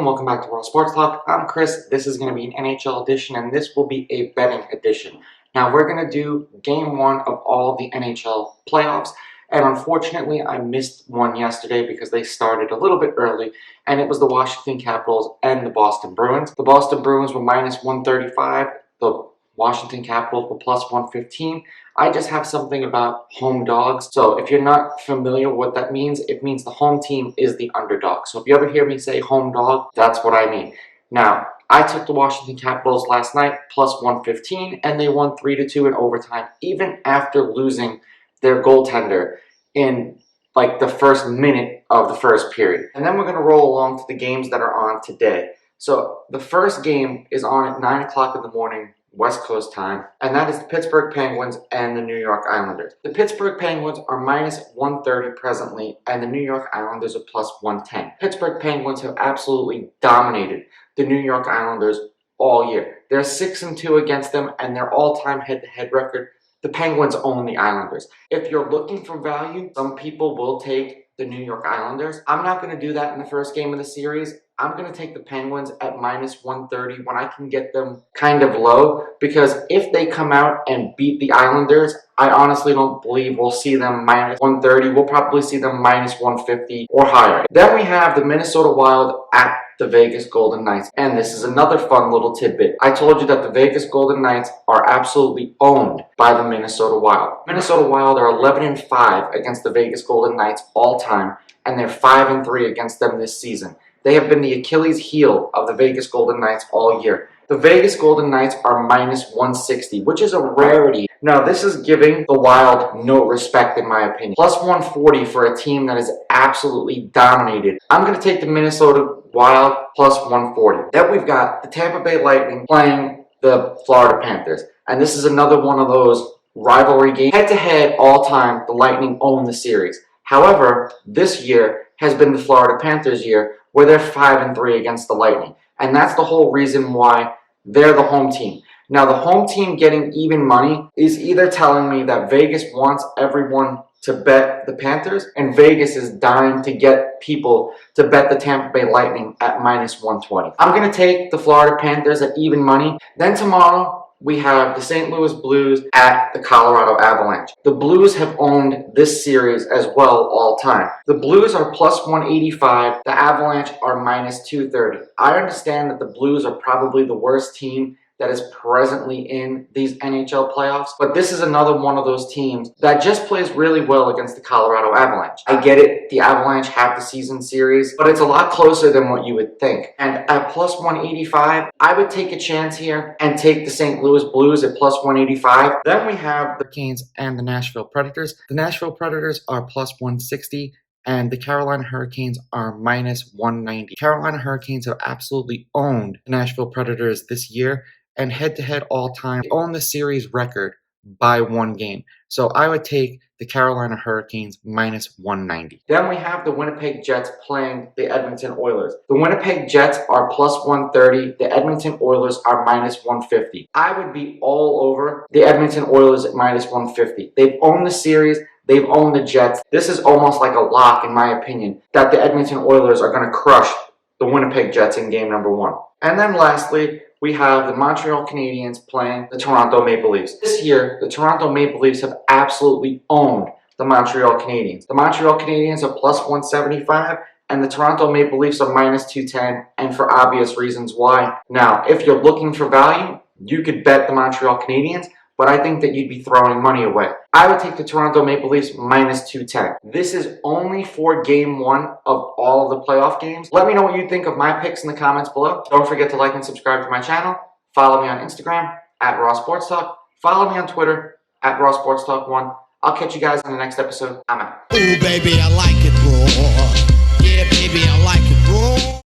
welcome back to Raw Sports Talk. I'm Chris. This is going to be an NHL edition, and this will be a betting edition. Now, we're going to do Game 1 of all of the NHL playoffs, and unfortunately, I missed one yesterday because they started a little bit early, and it was the Washington Capitals and the Boston Bruins. The Boston Bruins were minus 135. The Washington Capitals were plus 115. I just have something about home dogs. So if you're not familiar with what that means, it means the home team is the underdog. So if you ever hear me say home dog, that's what I mean. Now, I took the Washington Capitals last night plus 115, and they won 3-2 in overtime, even after losing their goaltender in like the first minute of the first period. And then we're going to roll along to the games that are on today. So the first game is on at 9 o'clock in the morning, West Coast time, and that is the Pittsburgh Penguins and the New York Islanders. The Pittsburgh Penguins are minus 130 presently, and the New York Islanders are plus 110. Pittsburgh Penguins have absolutely dominated the New York Islanders all year. They're 6-2 against them, and their all-time head-to-head record, the Penguins own the Islanders. If you're looking for value, some people will take the New York Islanders. I'm not going to do that in the first game of the series. I'm going to take the Penguins at minus 130 when I can get them kind of low, because if they come out and beat the Islanders, I honestly don't believe we'll see them minus 130. We'll probably see them minus 150 or higher. Then we have the Minnesota Wild at the Vegas Golden Knights, and this is another fun little tidbit. I told you that the Vegas Golden Knights are absolutely owned by the Minnesota Wild. Minnesota Wild are 11-5 against the Vegas Golden Knights all time, and they're 5-3 against them this season. They have been the Achilles heel of the Vegas Golden Knights all year. The Vegas Golden Knights are minus 160, which is a rarity. Now, this is giving the Wild no respect, in my opinion. Plus 140 for a team that is absolutely dominated. I'm going to take the Minnesota Wild plus 140. Then we've got the Tampa Bay Lightning playing the Florida Panthers. And this is another one of those rivalry games. Head-to-head, all-time, the Lightning own the series. However, this year has been the Florida Panthers' year, where they're 5-3 against the Lightning. And that's the whole reason why they're the home team. Now, the home team getting even money is either telling me that Vegas wants everyone to bet the Panthers, and Vegas is dying to get people to bet the Tampa Bay Lightning at minus 120. I'm going to take the Florida Panthers at even money. Then tomorrow, we have the St. Louis Blues at the Colorado Avalanche. The Blues have owned this series as well all time. The Blues are plus 185. The Avalanche are minus 230. I understand that the Blues are probably the worst team that is presently in these NHL playoffs, but this is another one of those teams that just plays really well against the Colorado Avalanche. I get it, the Avalanche have the season series, but it's a lot closer than what you would think. And at plus 185, I would take a chance here and take the St. Louis Blues at plus 185. Then we have the Canes and the Nashville Predators. The Nashville Predators are plus 160. And the Carolina Hurricanes are minus 190. Carolina Hurricanes have absolutely owned the Nashville Predators this year, and head-to-head all-time, they own the series record by one game. So I would take the Carolina Hurricanes minus 190. Then we have the Winnipeg Jets playing the Edmonton Oilers. The Winnipeg Jets are plus 130. The Edmonton Oilers are minus 150. I would be all over the Edmonton Oilers at minus 150. They've owned the series. They've owned the Jets. This is almost like a lock, in my opinion, that the Edmonton Oilers are going to crush the Winnipeg Jets in game number 1. And then lastly, we have the Montreal Canadiens playing the Toronto Maple Leafs. This year, the Toronto Maple Leafs have absolutely owned the Montreal Canadiens. The Montreal Canadiens are plus 175, and the Toronto Maple Leafs are minus 210, and for obvious reasons why. Now, if you're looking for value, you could bet the Montreal Canadiens, but I think that you'd be throwing money away. I would take the Toronto Maple Leafs minus 210. This is only for game 1 of all of the playoff games. Let me know what you think of my picks in the comments below. Don't forget to like and subscribe to my channel. Follow me on Instagram at Raw Sports Talk. Follow me on Twitter at Raw Sports Talk 1. I'll catch you guys in the next episode. I'm out. Ooh, baby, I like it raw. Yeah, baby, I like it raw.